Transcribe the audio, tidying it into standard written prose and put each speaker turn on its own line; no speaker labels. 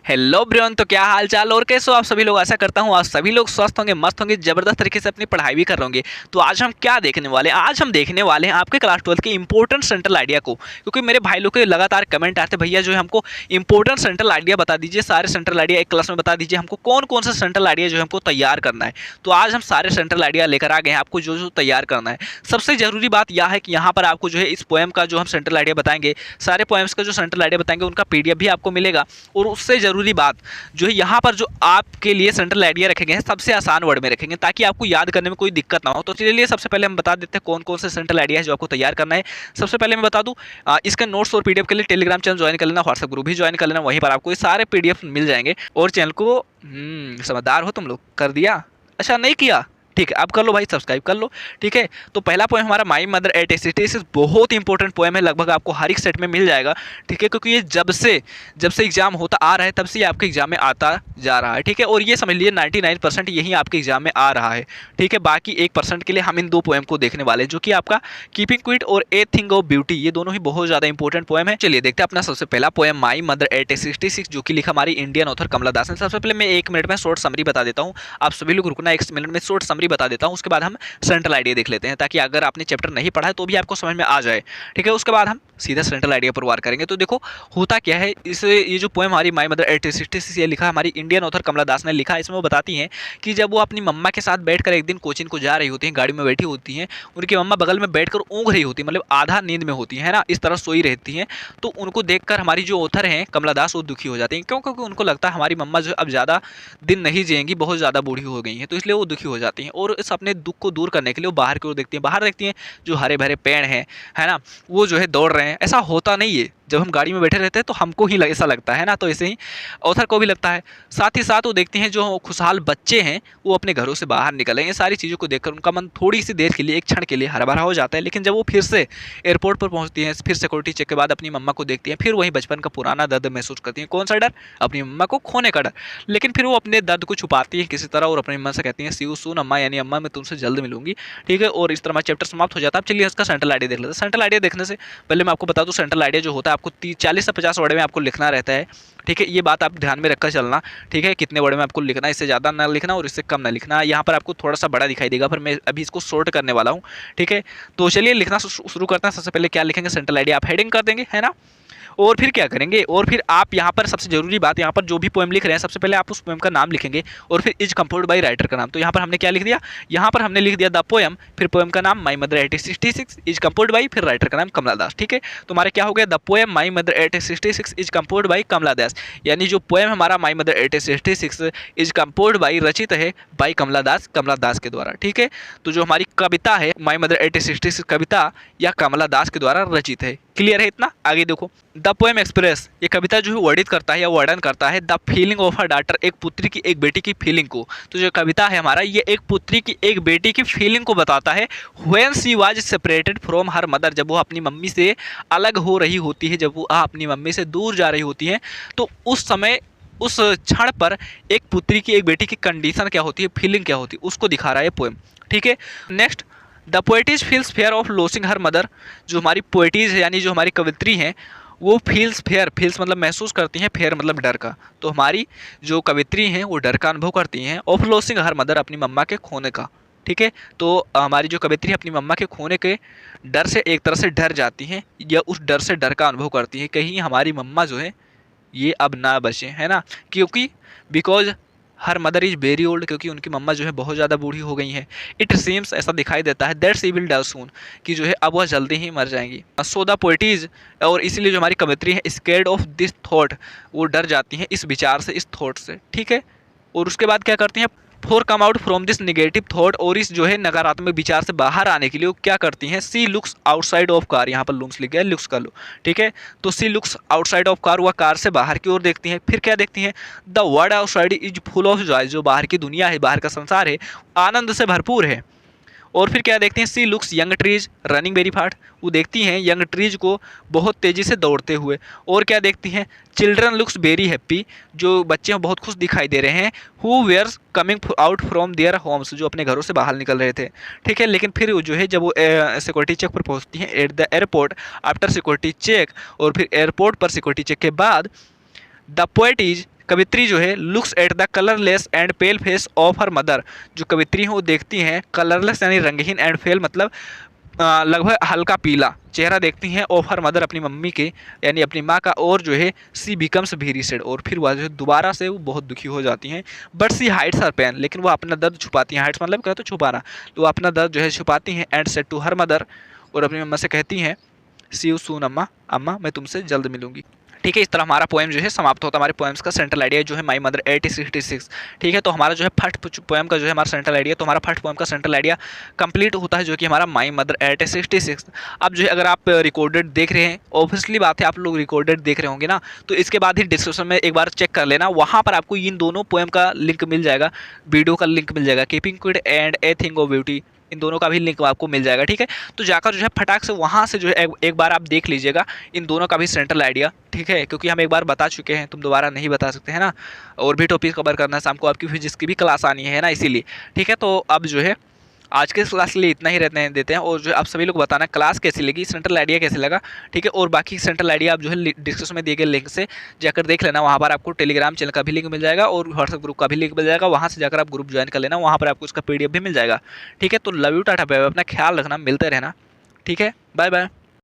Hello Brian, तो क्या हाल चाल और कैसे हो आप सभी लोग। आशा करता हूँ आज सभी लोग स्वस्थ होंगे, मस्त होंगे, जबरदस्त तरीके से अपनी पढ़ाई भी कर रहे होंगे। तो आज हम क्या देखने वाले हैं? आज हम देखने वाले हैं आपके क्लास 12 के इंपॉर्टेंट सेंट्रल आइडिया को, क्योंकि मेरे भाई लोग के लगातार कमेंट आते भैया जो है हमको इंपॉर्टेंट सेंट्रल आइडिया बता दीजिए, सारे सेंट्रल आइडिया एक क्लास में बता दीजिए, हमको कौन कौन सा सेंट्रल आइडिया जो है हमको तैयार करना है। तो आज हम सारे सेंट्रल आइडिया लेकर आ गए हैं आपको जो जो तैयार करना है। सबसे जरूरी बात यह है कि यहाँ पर आपको जो है इस पोएम का जो हम सेंट्रल आइडिया बताएंगे, सारे पोएम्स का जो सेंट्रल आइडिया बताएंगे उनका पीडीएफ भी आपको मिलेगा। और उससे जरूरी बात जो है यहाँ पर जो आपके लिए सेंट्रल आइडिया रखे गए हैं सबसे आसान वर्ड में रखेंगे ताकि आपको याद करने में कोई दिक्कत ना हो। तो चलिए सबसे पहले हम बता देते हैं कौन कौन से सेंट्रल आइडिया है जो आपको तैयार करना है। सबसे पहले मैं बता दूं, इसके नोट्स और पीडीएफ के लिए टेलीग्राम चैनल ज्वाइन कर लेना, व्हाट्सएप ग्रुप भी ज्वाइन कर लेना, वहीं पर आपको ये सारे पीडीएफ मिल जाएंगे। और चैनल को समझदार हो तुम लोग, कर दिया? अच्छा नहीं किया, ठीक है अब कर लो भाई, सब्सक्राइब कर लो। ठीक है, तो पहला पोएम हमारा माई मदर एट एसिटिस बहुत इंपॉर्टेंट पोएम है, लगभग आपको हर एक सेट में मिल जाएगा। ठीक है, क्योंकि ये जब से एग्जाम होता आ रहा है तब से ये आपके एग्जाम में आता जा रहा है। ठीक है, और ये समझ लीजिए 99% यही आपके एग्जाम में आ रहा है। ठीक है, बाकी 1% के लिए हम इन दो पोएम को देखने वाले हैं, जो कि आपका कीपिंग क्विट और ए थिंग ऑफ ब्यूटी, ये दोनों ही बहुत ज़्यादा इंपॉर्टेंट पोएम है। चलिए देखते हैं अपना सबसे पहला पोएम माई मदर एट 66, जो कि लिखा हमारी इंडियन ऑथर कमला दास ने। सबसे पहले मैं 1 मिनट में शॉर्ट समरी बता देता हूँ, आप सभी लोग रुकना, 1 मिनट में शॉर्ट समरी बता देता हूँ, उसके बाद हम सेंट्रल आइडिया देख लेते हैं ताकि अगर आपने चैप्टर नहीं पढ़ा है तो भी आपको समझ में आ जाए। ठीक है, उसके बाद हम सीधा सेंट्रल आइडिया पर वार करेंगे। तो देखो होता क्या है, इस ये जो पोएम हमारी माई मदर 1866 ये लिखा हमारी इंडियन ऑथर कमला दास ने लिखा है। इसमें वो बताती हैं कि जब वो अपनी मम्मा के साथ बैठकर एक दिन कोचिंग को जा रही होती हैं, गाड़ी में बैठी होती हैं, उनकी मम्मा बगल में बैठकर ऊँघ रही होती है, मतलब आधा नींद में होती है ना, इस तरह सोई रहती हैं। तो उनको देखकर हमारी जो ऑथर हैं कमला दास वो दुखी हो जाती हैं। क्यों? क्योंकि उनको लगता है हमारी मम्मा जो अब ज़्यादा दिन नहीं जिएंगी, बहुत ज़्यादा बूढ़ी हो गई हैं, तो इसलिए वो दुखी हो जाती हैं। और इस अपने दुख को दूर करने के लिए वो बाहर की ओर देखती हैं, बाहर देखती हैं जो हरे भरे पेड़ हैं, है ना, वो जो है दौड़ रहे हैं। ऐसा होता नहीं है, जब हम गाड़ी में बैठे रहते हैं तो हमको ही ऐसा लगता है ना, तो ऐसे ही ऑथर को भी लगता है। साथ ही साथ वो देखते हैं जो खुशहाल बच्चे हैं वो अपने घरों से बाहर निकले। ये सारी चीज़ों को देखकर उनका मन थोड़ी सी देर के लिए, एक क्षण के लिए हरा भरा हो जाता है। लेकिन जब वो फिर से एयरपोर्ट पर पहुंचती हैं, फिर सिक्योरिटी चेक के बाद अपनी मम्मा को देखती हैं, फिर वही बचपन का पुराना दर्द महसूस करती हैं। कौन सा डर? अपनी मम्मा को खोने का डर। लेकिन फिर वो अपने दर्द को छुपाती हैं किसी तरह और अपनी मम्मा से कहती हैं सी यू सून अम्मा, यानी अम्मा मैं तुमसे जल्द मिलूंगी। ठीक है, और इस तरह चैप्टर समाप्त हो जाता है। अब चलिए इसका सेंट्रल आइडिया देख लेते हैं। सेंट्रल आइडिया देखने से पहले मैं आपको बता दूं, सेंट्रल आइडिया जो होता है आपको 40 से 50 वर्ड में आपको लिखना रहता है। ठीक है, ये बात आप ध्यान में रखकर चलना। ठीक है, कितने वर्ड में आपको लिखना है, इससे ज़्यादा ना लिखना और इससे कम ना लिखना। यहाँ पर आपको थोड़ा सा बड़ा दिखाई देगा, पर मैं अभी इसको शॉर्ट करने वाला हूँ। ठीक है, तो चलिए लिखना शुरू करते हैं। सबसे पहले क्या लिखेंगे? सेंट्रल आइडिया आप हेडिंग कर देंगे, है ना। और फिर क्या करेंगे, और फिर आप यहाँ पर सबसे जरूरी बात, यहाँ पर जो भी पोएम लिख रहे हैं सबसे पहले आप उस पोएम का नाम लिखेंगे और फिर इज कंपोज्ड बाय राइटर का नाम। तो यहाँ पर हमने क्या लिख दिया? यहाँ पर हमने लिख दिया द पोएम, फिर पोएम का नाम माई मदर 1866 इज कंपोज्ड बाय, फिर राइटर का नाम कमला दास। ठीक है, तो हमारे क्या हो गया? The poem my mother 1866 is composed by Kamala Das, यानी जो पोएम हमारा my mother 1866 is composed by रचित है बाय कमला दास के द्वारा। ठीक है, तो जो हमारी कविता है माई मदर 1866 कविता या कमला दास के द्वारा रचित है। क्लियर है इतना? आगे देखो, द पोएम एक्सप्रेस, ये कविता जो है वर्णित करता है या वर्णन करता है the feeling of her daughter, एक पुत्री की एक बेटी की फीलिंग को। तो जो कविता है हमारा ये एक पुत्री की एक बेटी की फीलिंग को बताता है। When she was separated from her mother, जब वो अपनी मम्मी से अलग हो रही होती है, जब वो अपनी मम्मी से दूर जा रही होती है, तो उस समय उस क्षण पर एक पुत्री की एक बेटी की कंडीशन क्या होती है, फीलिंग क्या होती है, उसको दिखा रहा है पोएम। ठीक है, next, the poetess feels fear of losing her mother, जो हमारी पोएटिज है यानी जो हमारी कवित्री हैं वो फील्स फेयर, फील्स मतलब महसूस करती हैं, फेयर मतलब डर का। तो हमारी जो कवित्री हैं वो डर का अनुभव करती हैं, ऑफ लॉसिंग हर मदर, अपनी मम्मा के खोने का। ठीक है, तो हमारी जो कवित्री अपनी मम्मा के खोने के डर से एक तरह से डर जाती हैं या उस डर से डर का अनुभव करती हैं, कहीं हमारी मम्मा जो है ये अब ना बचे, है ना। क्योंकि because her mother is very old, क्योंकि उनकी मम्मा जो है बहुत ज़्यादा बूढ़ी हो गई हैं। इट सीम्स, ऐसा दिखाई देता है, दैट शी विल डाई सून, कि जो है अब वह जल्दी ही मर जाएंगी। सो द पोएटिज, और इसीलिए जो हमारी कवित्री है स्केर्ड ऑफ दिस थॉट, वो डर जाती हैं इस विचार से, इस थॉट से। ठीक है, और उसके बाद क्या करती हैं? For come out from this negative thought, और इस जो है नकारात्मक विचार से बाहर आने के लिए वो क्या करती हैं? She looks outside of car, यहाँ पर लुक्स लिख गया, लुक्स कर लो। ठीक है, तो सी लुक्स आउटसाइड ऑफ कार, वह कार से बाहर की ओर देखती हैं। फिर क्या देखती हैं? The world outside is full of Joy, जो बाहर की दुनिया है, बाहर का संसार है, आनंद से भरपूर है। और फिर क्या देखते हैं? She looks young trees running very fast, वो देखती हैं यंग ट्रीज को बहुत तेज़ी से दौड़ते हुए। और क्या देखती हैं? चिल्ड्रन लुक्स वेरी हैप्पी, जो बच्चे बहुत खुश दिखाई दे रहे हैं, who wears coming out from their homes, जो अपने घरों से बाहर निकल रहे थे। ठीक है, लेकिन फिर जो है जब वो सिक्योरिटी चेक पर पहुंचती हैं at the airport after security check, और फिर एयरपोर्ट पर सिक्योरिटी चेक के बाद द पोएट इज, कवित्री जो है looks at the colourless and pale face of her mother, जो कवित्री है वो देखती हैं कलरलेस यानी रंगहीन एंड फेल मतलब लगभग हल्का पीला चेहरा देखती हैं ऑफ हर मदर अपनी मम्मी के यानी अपनी माँ का, और जो है सी बिकम्स वेरी सैड, और फिर वह जो है दोबारा से वो बहुत दुखी हो जाती हैं। But she hides her pain, लेकिन वो अपना दर्द छुपाती हैं, हाइड्स मतलब क्या तो छुपाना, तो वो अपना दर्द जो है छुपाती हैं। And said to her mother, और अपनी मम्मा से कहती हैं सी यू सून अम्मा, अम्मा मैं तुमसे जल्द मिलूंगी। ठीक है, इस तरह हमारा पोएम जो है समाप्त होता है। हमारे पोएम्स का सेंट्रल आइडिया जो है माई मदर 1866। ठीक है, तो हमारा जो है फर्स्ट पोएम का जो है हमारा सेंट्रल आइडिया, तो हमारा फर्स्ट पोएम का सेंट्रल आइडिया कंप्लीट होता है जो कि हमारा माई मदर 1866। अब जो है अगर आप रिकॉर्डेड देख रहे हैं, ऑब्वियसली बात है आप लोग रिकॉर्डेड देख रहे होंगे ना, तो इसके बाद ही डिस्क्रिप्शन में एक बार चेक कर लेना, वहाँ पर आपको इन दोनों पोएम का लिंक मिल जाएगा, वीडियो का लिंक मिल जाएगा, keeping quiet and a thing of beauty, इन दोनों का भी लिंक आपको मिल जाएगा। ठीक है, तो जाकर जो है फटाक से वहाँ से जो है एक बार आप देख लीजिएगा इन दोनों का भी सेंट्रल आइडिया। ठीक है, क्योंकि हम एक बार बता चुके हैं, तुम दोबारा नहीं बता सकते हैं ना, और भी टॉपिक कवर करना है, शाम को आपकी फिजिक्स की भी क्लास आनी है ना, इसीलिए। ठीक है, तो अब जो है आज के क्लास के लिए इतना ही देते हैं, और जो आप सभी लोग बताना क्लास कैसी लगी, सेंट्रल आइडिया कैसे लगा। ठीक है, और बाकी सेंट्रल आइडिया आप जो है डिस्क्रिप्शन में दिए गए लिंक से जाकर देख लेना, वहाँ पर आपको टेलीग्राम चैनल का भी लिंक मिल जाएगा और व्हाट्सएप ग्रुप का भी लिंक मिल जाएगा, वहाँ से जाकर आप ग्रुप ज्वाइन कर लेना, वहाँ पर आपको उसका PDF भी मिल जाएगा। ठीक है, तो love you, tata bye bye, अपना ख्याल रखना, मिलते रहना। ठीक है, बाय बाय।